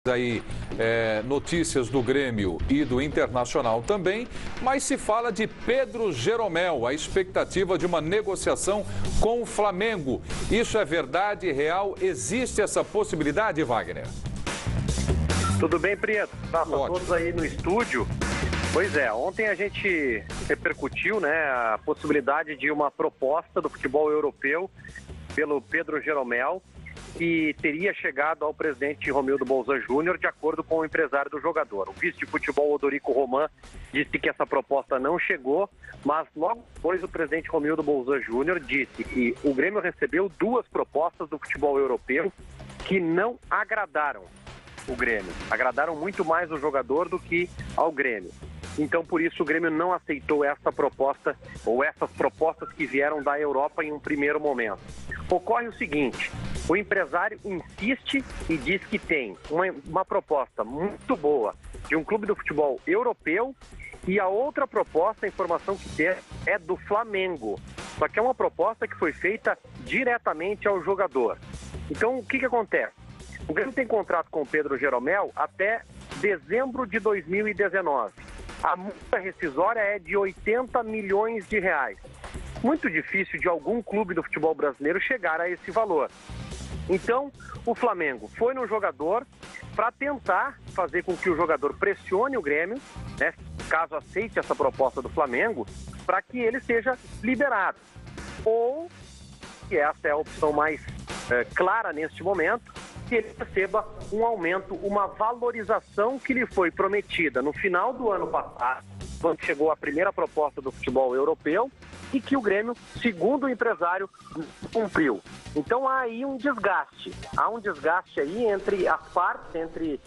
Aí, notícias do Grêmio e do Internacional também, mas se fala de Pedro Jeromel, a expectativa de uma negociação com o Flamengo. Isso é verdade, real? Existe essa possibilidade, Wagner? Tudo bem, Prieto? Tá, todos aí no estúdio. Pois é, ontem a gente repercutiu, né, a possibilidade de uma proposta do futebol europeu pelo Pedro Jeromel, que teria chegado ao presidente Romildo Bolzan Júnior, de acordo com o empresário do jogador. O vice de futebol, Odorico Roman, disse que essa proposta não chegou, mas logo depois o presidente Romildo Bolzan Júnior disse que o Grêmio recebeu duas propostas do futebol europeu que não agradaram o Grêmio. Agradaram muito mais o jogador do que ao Grêmio. Então, por isso, o Grêmio não aceitou essa proposta, ou essas propostas que vieram da Europa em um primeiro momento. Ocorre o seguinte: o empresário insiste e diz que tem uma proposta muito boa de um clube do futebol europeu, e a outra proposta, a informação que tem, é do Flamengo. Só que é uma proposta que foi feita diretamente ao jogador. Então, o que acontece? O Grêmio tem contrato com o Pedro Jeromel até dezembro de 2019. A multa rescisória é de 80 milhões de reais. Muito difícil de algum clube do futebol brasileiro chegar a esse valor. Então, o Flamengo foi no jogador para tentar fazer com que o jogador pressione o Grêmio, né, caso aceite essa proposta do Flamengo, para que ele seja liberado. Ou, e essa é a opção mais clara neste momento, que ele receba um aumento, uma valorização que lhe foi prometida no final do ano passado, quando chegou a primeira proposta do futebol europeu, e que o Grêmio, segundo o empresário, cumpriu. Então há aí um desgaste. Há um desgaste aí entre as partes, entre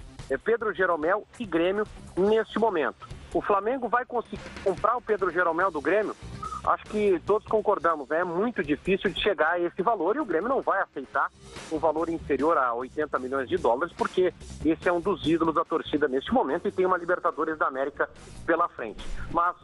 Pedro Jeromel e Grêmio neste momento. O Flamengo vai conseguir comprar o Pedro Jeromel do Grêmio? Acho que todos concordamos, né? É muito difícil de chegar a esse valor, e o Grêmio não vai aceitar um valor inferior a 80 milhões de dólares, porque esse é um dos ídolos da torcida neste momento e tem uma Libertadores da América pela frente. Mas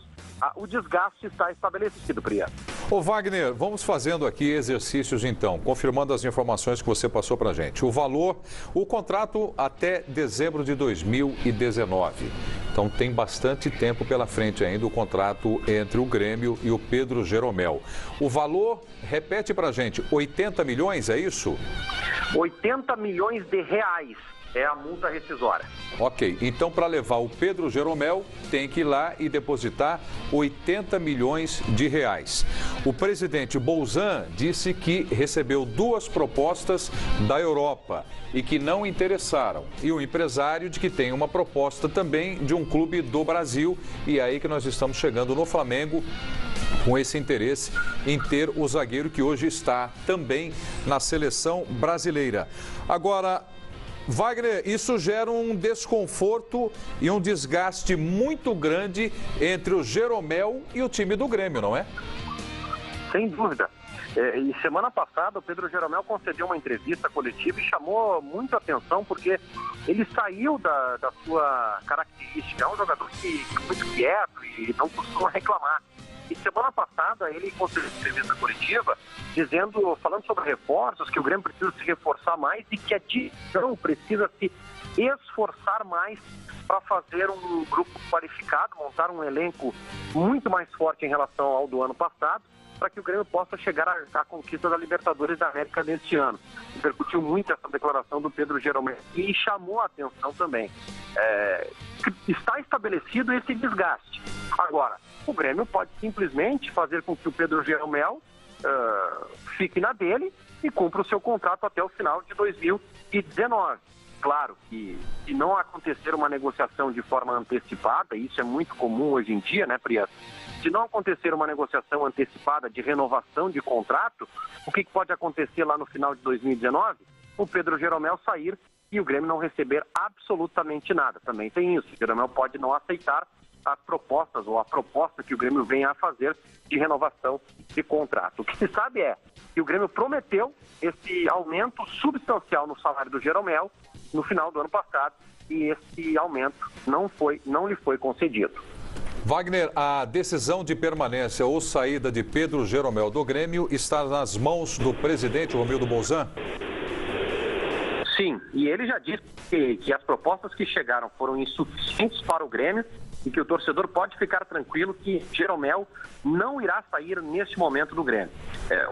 o desgaste está estabelecido, Priya. Ô Wagner, vamos fazendo aqui exercícios então, confirmando as informações que você passou pra gente. O valor, o contrato até dezembro de 2019. Então tem bastante tempo pela frente ainda o contrato entre o Grêmio e o Pedro Jeromel. O valor, repete pra gente, 80 milhões, é isso? 80 milhões de reais. É a multa rescisória. Ok, então para levar o Pedro Jeromel tem que ir lá e depositar 80 milhões de reais. O presidente Bolzan disse que recebeu duas propostas da Europa e que não interessaram. E o empresário de que tem uma proposta também de um clube do Brasil, e é aí que nós estamos chegando no Flamengo, com esse interesse em ter o zagueiro que hoje está também na seleção brasileira. Agora, Wagner, isso gera um desconforto e um desgaste muito grande entre o Jeromel e o time do Grêmio, não é? Sem dúvida. E semana passada o Pedro Jeromel concedeu uma entrevista coletiva e chamou muita atenção porque ele saiu da sua característica. É um jogador que é muito quieto e não costuma reclamar. E semana passada ele concedeu uma entrevista coletiva falando sobre reforços, que o Grêmio precisa se reforçar mais e que a direção precisa se esforçar mais para fazer um grupo qualificado, montar um elenco muito mais forte em relação ao do ano passado, para que o Grêmio possa chegar à conquista da Libertadores da América neste ano. Repercutiu muito essa declaração do Pedro Jeromel e chamou a atenção também. Está estabelecido esse desgaste. Agora, o Grêmio pode simplesmente fazer com que o Pedro Jeromel fique na dele e cumpra o seu contrato até o final de 2019. Claro que se não acontecer uma negociação de forma antecipada, isso é muito comum hoje em dia, né, Priya? Se não acontecer uma negociação antecipada de renovação de contrato, o que pode acontecer lá no final de 2019? O Pedro Jeromel sair e o Grêmio não receber absolutamente nada. Também tem isso. O Jeromel pode não aceitar as propostas ou a proposta que o Grêmio venha a fazer de renovação de contrato. O que se sabe é que o Grêmio prometeu esse aumento substancial no salário do Jeromel no final do ano passado e esse aumento não lhe foi concedido. Wagner, a decisão de permanência ou saída de Pedro Jeromel do Grêmio está nas mãos do presidente Romildo Bolzan? Sim, e ele já disse que as propostas que chegaram foram insuficientes para o Grêmio e que o torcedor pode ficar tranquilo que Jeromel não irá sair neste momento do Grêmio.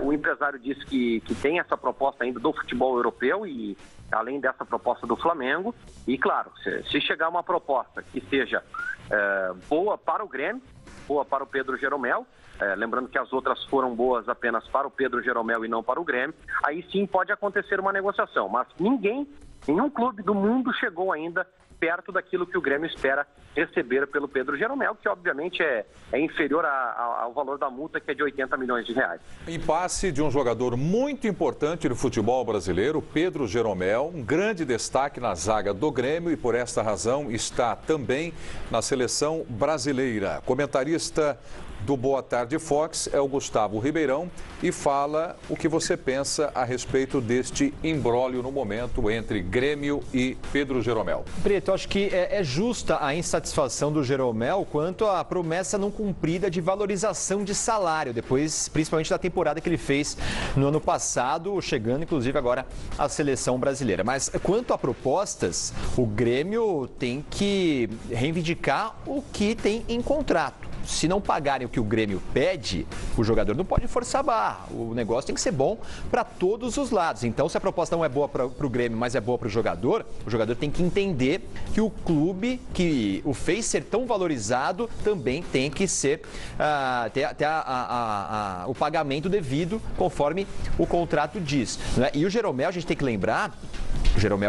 O empresário disse que tem essa proposta ainda do futebol europeu e além dessa proposta do Flamengo. E claro, se chegar uma proposta que seja boa para o Grêmio, boa para o Pedro Jeromel, lembrando que as outras foram boas apenas para o Pedro Jeromel e não para o Grêmio, aí sim pode acontecer uma negociação. Mas nenhum clube do mundo chegou ainda perto daquilo que o Grêmio espera receber pelo Pedro Jeromel, que obviamente é inferior ao valor da multa, que é de 80 milhões de reais. Impasse de um jogador muito importante do futebol brasileiro, Pedro Jeromel, um grande destaque na zaga do Grêmio e por esta razão está também na seleção brasileira. Comentarista do Boa Tarde Fox é o Gustavo Ribeirão e fala o que você pensa a respeito deste imbróglio no momento entre Grêmio e Pedro Jeromel. Preto, acho que é justa a insatisfação do Jeromel quanto à promessa não cumprida de valorização de salário, depois principalmente da temporada que ele fez no ano passado, chegando inclusive agora à seleção brasileira. Mas quanto a propostas, o Grêmio tem que reivindicar o que tem em contrato. Se não pagarem o que o Grêmio pede, o jogador não pode forçar a barra. O negócio tem que ser bom para todos os lados. Então, se a proposta não é boa para o Grêmio, mas é boa para o jogador tem que entender que o clube que o fez ser tão valorizado também tem que ser ter o pagamento devido conforme o contrato diz. Né? E o Jeromel, a gente tem que lembrar,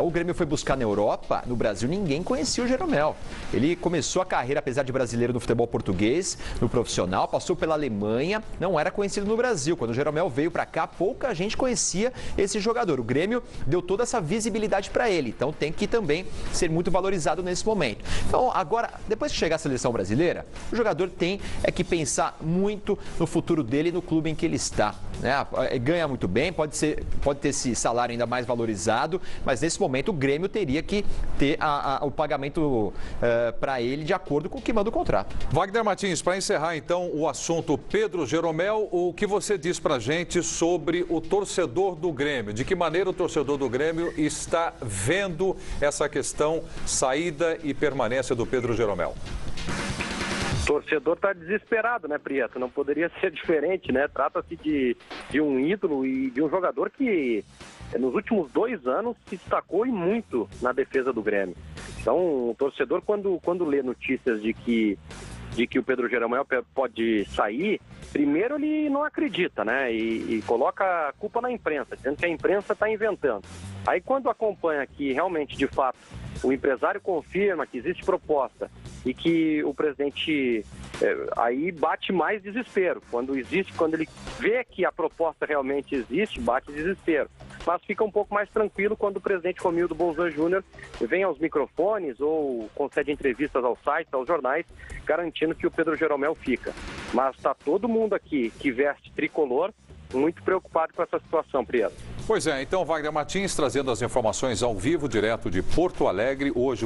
o Grêmio foi buscar na Europa, no Brasil ninguém conhecia o Jeromel. Ele começou a carreira, apesar de brasileiro, no futebol português, no profissional, passou pela Alemanha, não era conhecido no Brasil. Quando o Jeromel veio para cá, pouca gente conhecia esse jogador. O Grêmio deu toda essa visibilidade para ele, então tem que também ser muito valorizado nesse momento. Então agora, depois que chegar a seleção brasileira, o jogador tem que pensar muito no futuro dele e no clube em que ele está. Né? Ganha muito bem, pode ter esse salário ainda mais valorizado, mas nesse momento o Grêmio teria que ter o pagamento para ele de acordo com o que manda o contrato. Wagner Martins, para encerrar então o assunto Pedro Jeromel, o que você diz para a gente sobre o torcedor do Grêmio? De que maneira o torcedor do Grêmio está vendo essa questão saída e permanência do Pedro Jeromel? O torcedor está desesperado, né, Prieto? Não poderia ser diferente, né? Trata-se de um ídolo e de um jogador que nos últimos 2 anos se destacou e muito na defesa do Grêmio. Então, o torcedor, quando lê notícias de que o Pedro Jeromel pode sair, primeiro ele não acredita, né? E coloca a culpa na imprensa, dizendo que a imprensa está inventando. Aí quando acompanha que realmente, de fato, o empresário confirma que existe proposta e que o presidente aí bate mais desespero. Quando ele vê que a proposta realmente existe, bate desespero. Mas fica um pouco mais tranquilo quando o presidente Romildo Bolzan Júnior vem aos microfones ou concede entrevistas aos sites, aos jornais, garantindo que o Pedro Jeromel fica. Mas está todo mundo aqui que veste tricolor muito preocupado com essa situação, Prieto. Pois é, então Wagner Martins trazendo as informações ao vivo, direto de Porto Alegre, hoje.